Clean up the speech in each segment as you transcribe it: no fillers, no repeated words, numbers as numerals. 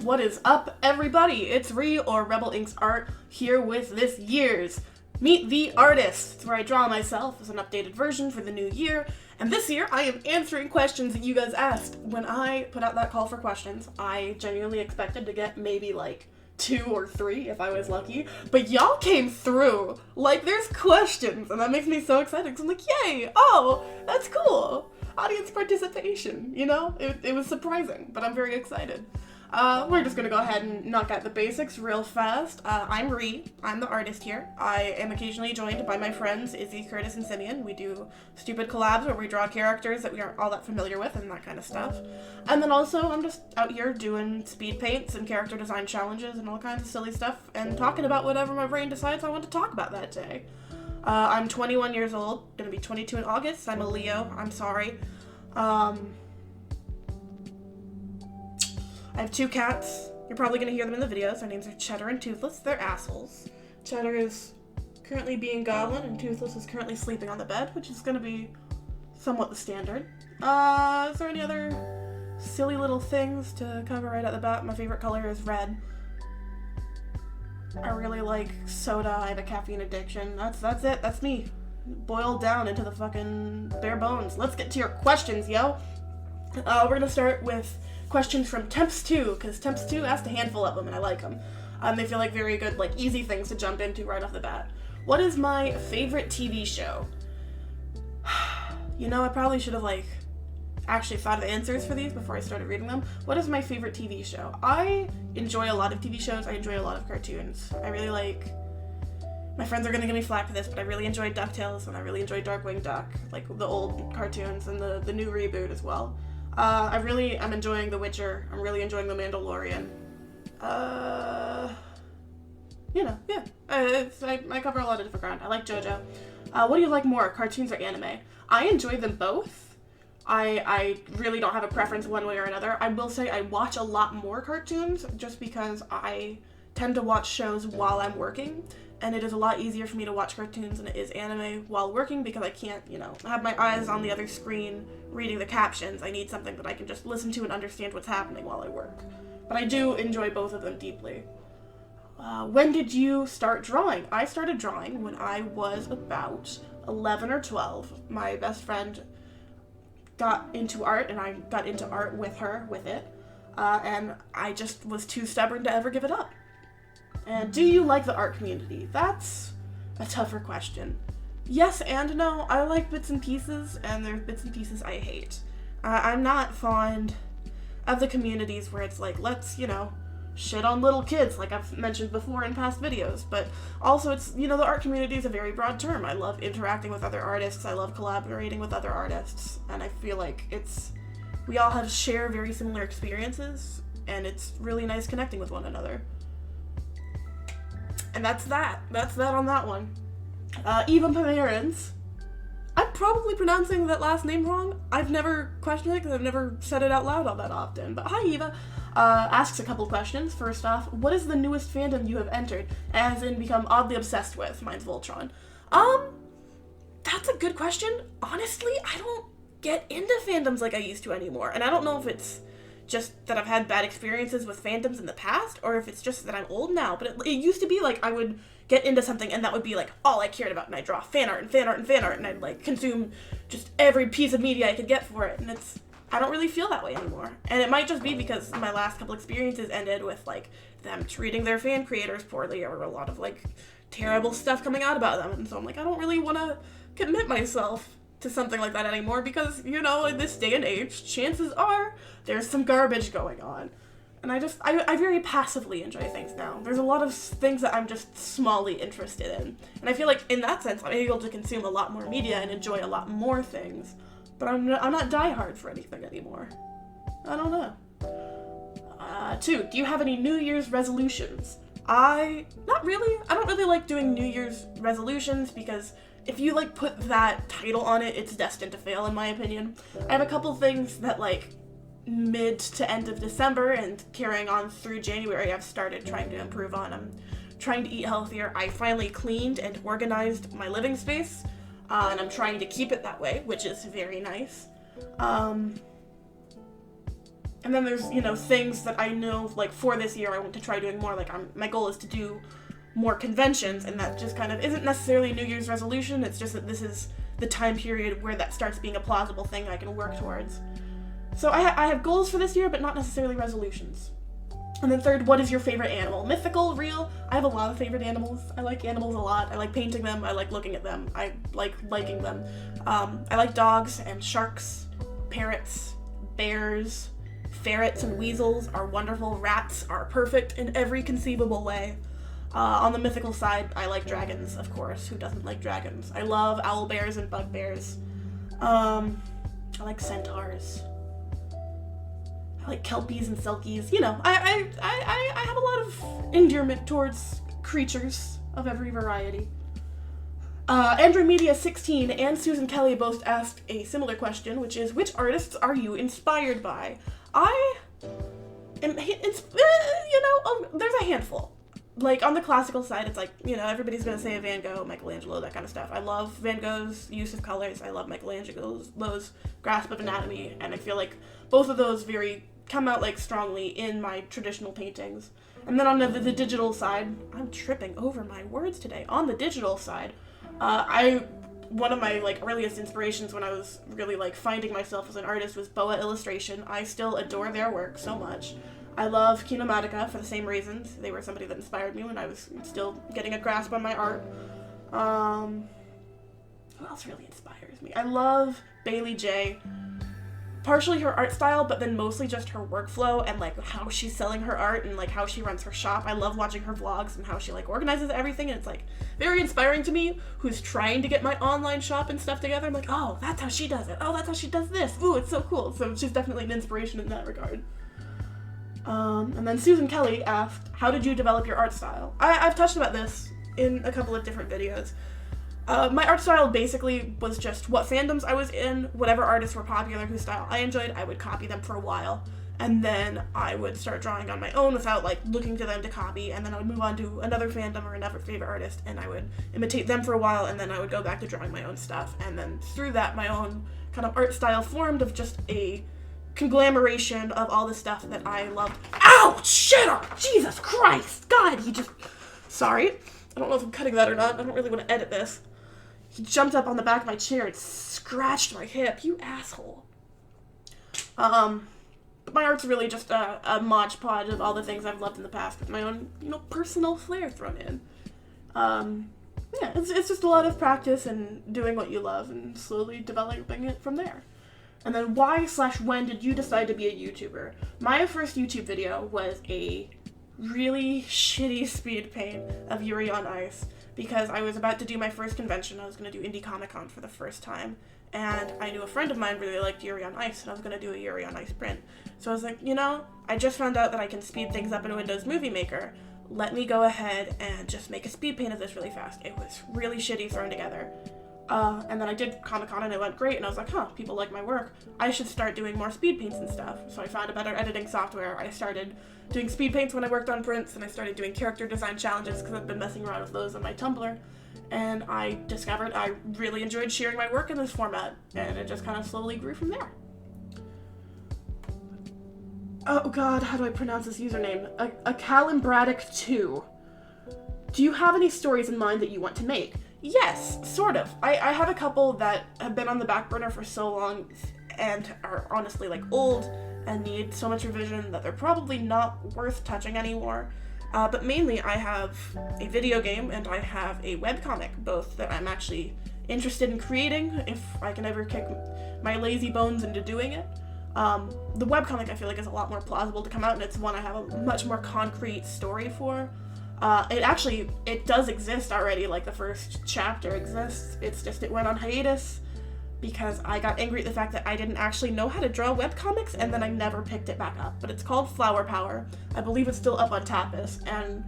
What is up, everybody? It's Ree, or Rebel Inc.'s Art, here with this year's Meet the Artist, where I draw myself as an updated version for the new year. And this year, I am answering questions that you guys asked. When I put out that call for questions, I genuinely expected to get maybe like 2 or 3 if I was lucky. But y'all came through. Like, there's questions, and that makes me so excited, because I'm like, yay! Oh, that's cool! Audience participation, you know? It was surprising, but I'm very excited. We're just gonna go ahead and knock out the basics real fast. I'm Ree. I'm the artist here. I am occasionally joined by my friends Izzy, Curtis, and Simeon. We do stupid collabs where we draw characters that we aren't all that familiar with and that kind of stuff. And then also I'm just out here doing speed paints and character design challenges and all kinds of silly stuff and talking about whatever my brain decides I want to talk about that day. I'm 21 years old, gonna be 22 in August. I'm a Leo. I'm sorry. I have 2 cats. You're probably going to hear them in the videos. Their names are Cheddar and Toothless. They're assholes. Cheddar is currently being goblin, and Toothless is currently sleeping on the bed, which is going to be somewhat the standard. Is there any other silly little things to cover right at the bat? My favorite color is red. I really like soda. I have a caffeine addiction. That's it. That's me. Boiled down into the fucking bare bones. Let's get to your questions, yo. We're going to start with questions from Temps2, because Temps2 asked a handful of them, and I like them. They feel like very good, like, easy things to jump into right off the bat. What is my favorite TV show? You know, I probably should have, like, actually thought of answers for these before I started reading them. What is my favorite TV show? I enjoy a lot of TV shows. I enjoy a lot of cartoons. I really like... My friends are gonna give me flack for this, but I really enjoyed DuckTales, and I really enjoyed Darkwing Duck, like the old cartoons, and the new reboot as well. I'm enjoying The Witcher. I'm really enjoying The Mandalorian. I cover a lot of different ground. I like JoJo. What do you like more, cartoons or anime? I enjoy them both. I really don't have a preference one way or another. I will say I watch a lot more cartoons just because I tend to watch shows while I'm working. And it is a lot easier for me to watch cartoons than it is anime while working because I can't, have my eyes on the other screen reading the captions. I need something that I can just listen to and understand what's happening while I work. But I do enjoy both of them deeply. When did you start drawing? I started drawing when I was about 11 or 12. My best friend got into art, and I got into art with her, with it. And I just was too stubborn to ever give it up. And do you like the art community? That's a tougher question. Yes and no. I like bits and pieces, and there's bits and pieces I hate. I'm not fond of the communities where it's like, let's, shit on little kids, like I've mentioned before in past videos. But also it's, the art community is a very broad term. I love interacting with other artists. I love collaborating with other artists. And I feel like we all share very similar experiences, and it's really nice connecting with one another. And that's that. That's that on that one. Eva Pomerans. I'm probably pronouncing that last name wrong. I've never questioned it because I've never said it out loud all that often. But hi, Eva. Asks a couple questions. First off, what is the newest fandom you have entered, as in become oddly obsessed with? Mine's Voltron. That's a good question. Honestly, I don't get into fandoms like I used to anymore. And I don't know if it's just that I've had bad experiences with fandoms in the past, or if it's just that I'm old now, but it used to be like I would get into something and that would be like all I cared about, and I'd draw fan art and fan art and fan art, and I'd like consume just every piece of media I could get for it, and I don't really feel that way anymore. And it might just be because my last couple experiences ended with like them treating their fan creators poorly, or a lot of like terrible stuff coming out about them, and so I'm like, I don't really want to commit myself to something like that anymore because, in this day and age, chances are there's some garbage going on. And I very passively enjoy things now. There's a lot of things that I'm just smallly interested in. And I feel like in that sense, I'm able to consume a lot more media and enjoy a lot more things. But I'm not diehard for anything anymore. I don't know. 2, do you have any New Year's resolutions? Not really. I don't really like doing New Year's resolutions because if you put that title on it, it's destined to fail in my opinion. I have a couple things that mid to end of December and carrying on through January I've started trying to improve on. I'm trying to eat healthier. I finally cleaned and organized my living space, and I'm trying to keep it that way, which is very nice. And then there's, you know, things that I know, like, for this year I want to try doing more. Like, my goal is to do more conventions, and that just kind of isn't necessarily a New Year's resolution. It's just that this is the time period where that starts being a plausible thing I can work towards. So I have goals for this year, but not necessarily resolutions. And then third, what is your favorite animal? Mythical, real? I have a lot of favorite animals. I like animals a lot. I like painting them. I like looking at them. I like liking them. I like dogs and sharks, parrots, bears, ferrets and weasels are wonderful. Rats are perfect in every conceivable way. On the mythical side, I like dragons, of course. Who doesn't like dragons? I love owlbears and bugbears. I like centaurs. I like kelpies and selkies. You know, I have a lot of endearment towards creatures of every variety. Andromedia16 and Susan Kelly both asked a similar question, which is, which artists are you inspired by? There's a handful. Like, on the classical side, it's like, you know, everybody's gonna say Van Gogh, Michelangelo, that kind of stuff. I love Van Gogh's use of colors. I love Michelangelo's grasp of anatomy, and I feel like both of those come out, like, strongly in my traditional paintings. And then on the digital side, I'm tripping over my words today. On the digital side, one of my, like, earliest inspirations when I was really, like, finding myself as an artist was Boa Illustration. I still adore their work so much. I love Kinematica for the same reasons. They were somebody that inspired me when I was still getting a grasp on my art. Who else really inspires me? I love Bailey J. Partially her art style, but then mostly just her workflow and, like, how she's selling her art and, like, how she runs her shop. I love watching her vlogs and how she, like, organizes everything, and it's, like, very inspiring to me, who's trying to get my online shop and stuff together. I'm like, oh, that's how she does it. Oh, that's how she does this. Ooh, it's so cool. So she's definitely an inspiration in that regard. And then Susan Kelly asked, how did you develop your art style? I've touched about this in a couple of different videos. My art style basically was just what fandoms I was in, whatever artists were popular whose style I enjoyed, I would copy them for a while, and then I would start drawing on my own without, like, looking to them to copy, and then I would move on to another fandom or another favorite artist, and I would imitate them for a while, and then I would go back to drawing my own stuff, and then through that my own kind of art style formed of just a conglomeration of all the stuff that I loved. Ow! Shitter! Jesus Christ! God, Sorry. I don't know if I'm cutting that or not. I don't really want to edit this. He jumped up on the back of my chair and scratched my hip. You asshole. But my art's really just a modge podge of all the things I've loved in the past with my own, you know, personal flair thrown in. Yeah, it's just a lot of practice and doing what you love and slowly developing it from there. And then why/when did you decide to be a YouTuber? My first YouTube video was a really shitty speed paint of Yuri on Ice because I was about to do my first convention. I was going to do Indie Comic Con for the first time, and I knew a friend of mine really liked Yuri on Ice, and I was going to do a Yuri on Ice print. So I was like, you know, I just found out that I can speed things up in Windows Movie Maker. Let me go ahead and just make a speed paint of this really fast. It was really shitty thrown together. And then I did Comic-Con and it went great, and I was like, huh, people like my work. I should start doing more speed paints and stuff. So I found a better editing software. I started doing speed paints when I worked on prints, and I started doing character design challenges because I've been messing around with those on my Tumblr. And I discovered I really enjoyed sharing my work in this format, and it just kind of slowly grew from there. Oh god, how do I pronounce this username? A Calimbradic2. Do you have any stories in mind that you want to make? Yes, sort of. I have a couple that have been on the back burner for so long and are honestly, like, old and need so much revision that they're probably not worth touching anymore. But mainly I have a video game and I have a webcomic, both that I'm actually interested in creating if I can ever kick my lazy bones into doing it. The webcomic I feel like is a lot more plausible to come out, and it's one I have a much more concrete story for. It does exist already, like the first chapter exists, it's just it went on hiatus because I got angry at the fact that I didn't actually know how to draw webcomics, and then I never picked it back up. But it's called Flower Power. I believe it's still up on Tapas, and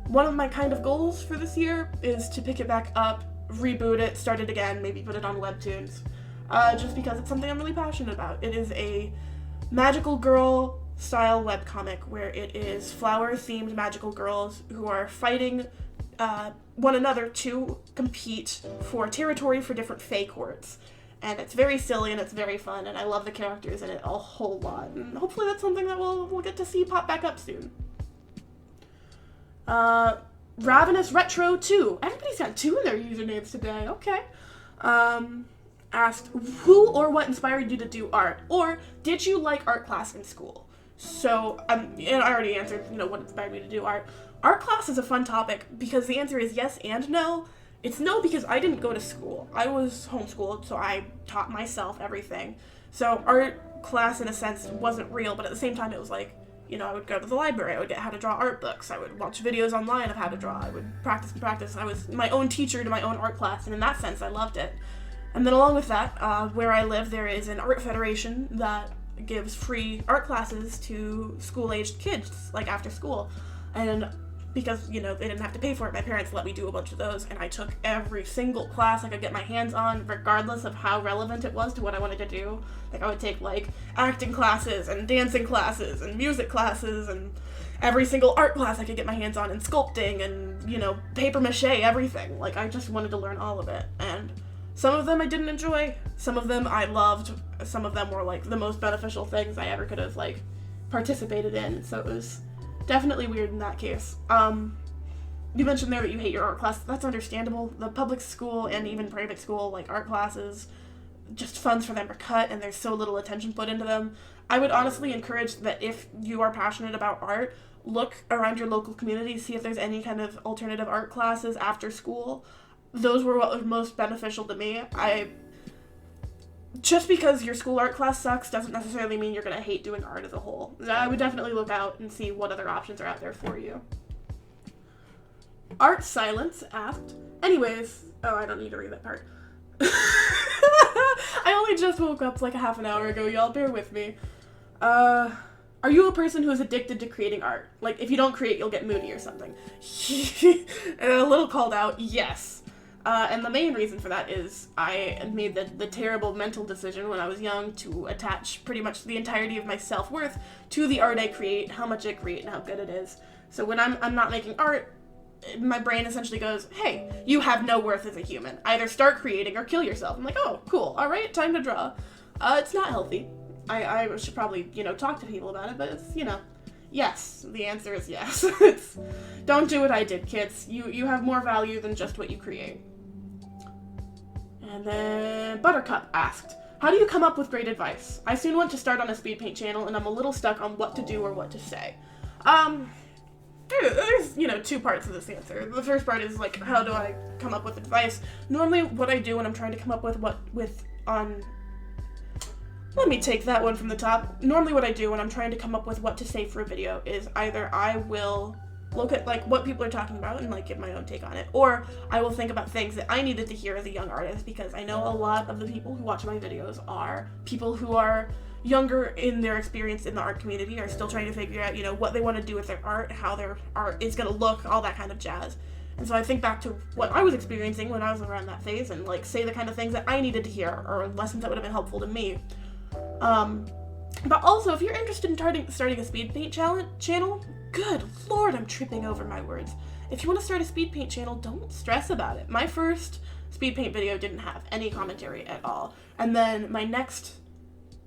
one of my kind of goals for this year is to pick it back up, reboot it, start it again, maybe put it on Webtoons, just because it's something I'm really passionate about. It is a magical girl style webcomic where it is flower-themed magical girls who are fighting one another to compete for territory for different fae courts. And it's very silly and it's very fun, and I love the characters in it a whole lot. And hopefully that's something that we'll get to see pop back up soon. Ravenous Retro 2. Everybody's got 2 in their usernames today. Okay. Asked, who or what inspired you to do art? Or did you like art class in school? So, and I already answered, what inspired me to do art. Art class is a fun topic because the answer is yes and no. It's no because I didn't go to school. I was homeschooled, so I taught myself everything. So art class, in a sense, wasn't real, but at the same time, it was like, I would go to the library, I would get how to draw art books, I would watch videos online of how to draw, I would practice and practice. I was my own teacher to my own art class, and in that sense, I loved it. And then along with that, where I live, there is an art federation that gives free art classes to school-aged kids, like after school. And because, they didn't have to pay for it, my parents let me do a bunch of those, and I took every single class I could get my hands on, regardless of how relevant it was to what I wanted to do. Like, I would take, acting classes, and dancing classes, and music classes, and every single art class I could get my hands on, and sculpting, and, paper mache, everything. Like, I just wanted to learn all of it, and some of them I didn't enjoy, some of them I loved, some of them were, the most beneficial things I ever could have, participated in, so it was definitely weird in that case. You mentioned there that you hate your art class. That's understandable. The public school and even private school, art classes, just funds for them are cut and there's so little attention put into them. I would honestly encourage that if you are passionate about art, look around your local community, see if there's any kind of alternative art classes after school. Those were what was most beneficial to me. Just because your school art class sucks doesn't necessarily mean you're going to hate doing art as a whole. I would definitely look out and see what other options are out there for you. Art Silence asked, anyways, I don't need to read that part. I only just woke up a half an hour ago, y'all, bear with me. Are you a person who is addicted to creating art? If you don't create, you'll get moody or something. A little called out, yes. And the main reason for that is I made the terrible mental decision when I was young to attach pretty much the entirety of my self-worth to the art I create, how much I create, and how good it is. So when I'm not making art, my brain essentially goes, hey, you have no worth as a human. Either start creating or kill yourself. I'm like, oh, cool, all right, time to draw. It's not healthy. I should probably, talk to people about it, but it's, yes, the answer is yes. Don't do what I did, kids. You have more value than just what you create. And then Buttercup asked, how do you come up with great advice? I soon want to start on a Speedpaint channel, and I'm a little stuck on what to do or what to say. There's, 2 parts of this answer. The first part is, how do I come up with advice? Normally, what I do when I'm trying to come up with let me take that one from the top. Normally what I do when I'm trying to come up with what to say for a video is either I will look at what people are talking about and give my own take on it, or I will think about things that I needed to hear as a young artist, because I know a lot of the people who watch my videos are people who are younger in their experience in the art community, are still trying to figure out, what they want to do with their art, how their art is going to look, all that kind of jazz. And so I think back to what I was experiencing when I was around that phase and say the kind of things that I needed to hear, or lessons that would have been helpful to me. But also, if you're interested in starting a Speedpaint channel, good lord, I'm tripping over my words. If you want to start a Speedpaint channel, don't stress about it. My first Speedpaint video didn't have any commentary at all. And then my next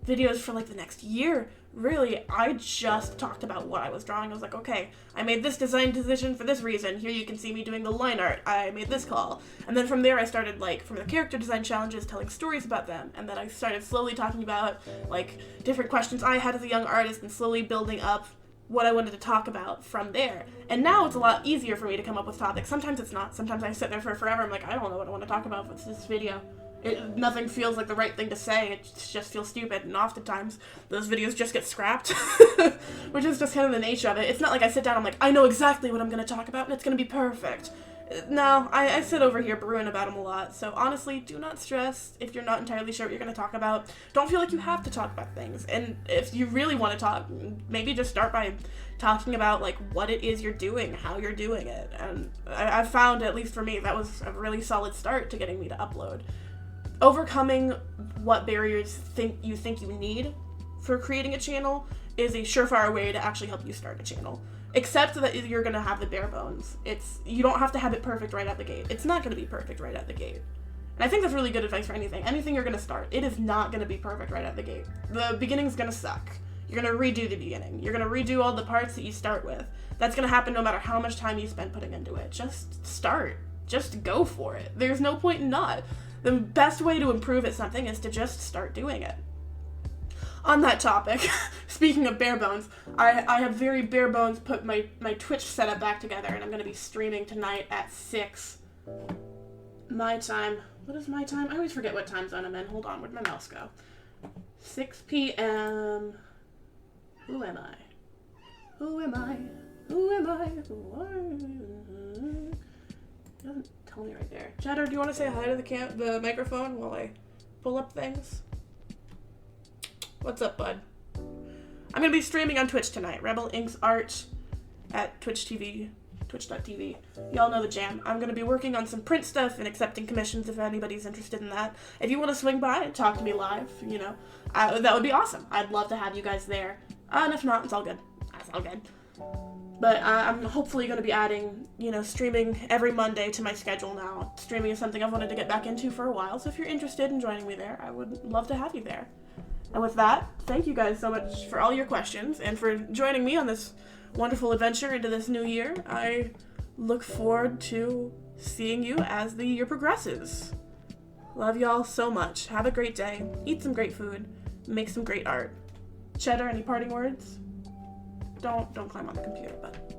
videos for the next year, really, I just talked about what I was drawing. I was like, okay, I made this design decision for this reason. Here you can see me doing the line art. I made this call. And then from there I started, from the character design challenges, telling stories about them. And then I started slowly talking about, different questions I had as a young artist, and slowly building up what I wanted to talk about from there. And now it's a lot easier for me to come up with topics. Sometimes it's not. Sometimes I sit there for forever. I'm like, I don't know what I want to talk about with this video. Nothing feels like the right thing to say. It just feels stupid, and oftentimes those videos just get scrapped, which is just kind of the nature of it. It's not like I sit down, I'm like, I know exactly what I'm going to talk about, and it's going to be perfect. No, I sit over here brewing about them a lot, so honestly, do not stress if you're not entirely sure what you're going to talk about. Don't feel like you have to talk about things, and if you really want to talk, maybe just start by talking about, what it is you're doing, how you're doing it, and I've found, at least for me, that was a really solid start to getting me to upload. Overcoming what barriers you think you need for creating a channel is a surefire way to actually help you start a channel. Except that you're going to have the bare bones. You don't have to have it perfect right out the gate. It's not going to be perfect right out the gate. And I think that's really good advice for anything. Anything you're going to start, it is not going to be perfect right out the gate. The beginning's going to suck. You're going to redo the beginning. You're going to redo all the parts that you start with. That's going to happen no matter how much time you spend putting into it. Just start. Just go for it. There's no point in not. The best way to improve at something is to just start doing it. On that topic, speaking of bare bones, I have very bare bones put my Twitch setup back together, and I'm going to be streaming tonight at 6 my time. What is my time? I always forget what time zone I'm in. Hold on, where'd my mouse go? 6 p.m. Who am I? Who am I? Who am I? It doesn't tell me right there. Cheddar, do you want to say hi to the microphone while I pull up things? What's up, bud? I'm going to be streaming on Twitch tonight. Rebel Inks Art at twitch.tv. Y'all know the jam. I'm going to be working on some print stuff and accepting commissions if anybody's interested in that. If you want to swing by and talk to me live, you know, that would be awesome. I'd love to have you guys there. And if not, it's all good. It's all good. But I'm hopefully going to be adding, you know, streaming every Monday to my schedule now. Streaming is something I've wanted to get back into for a while, so if you're interested in joining me there, I would love to have you there. And with that, thank you guys so much for all your questions and for joining me on this wonderful adventure into this new year. I look forward to seeing you as the year progresses. Love y'all so much. Have a great day. Eat some great food. Make some great art. Cheddar, any parting words? Don't climb on the computer, but...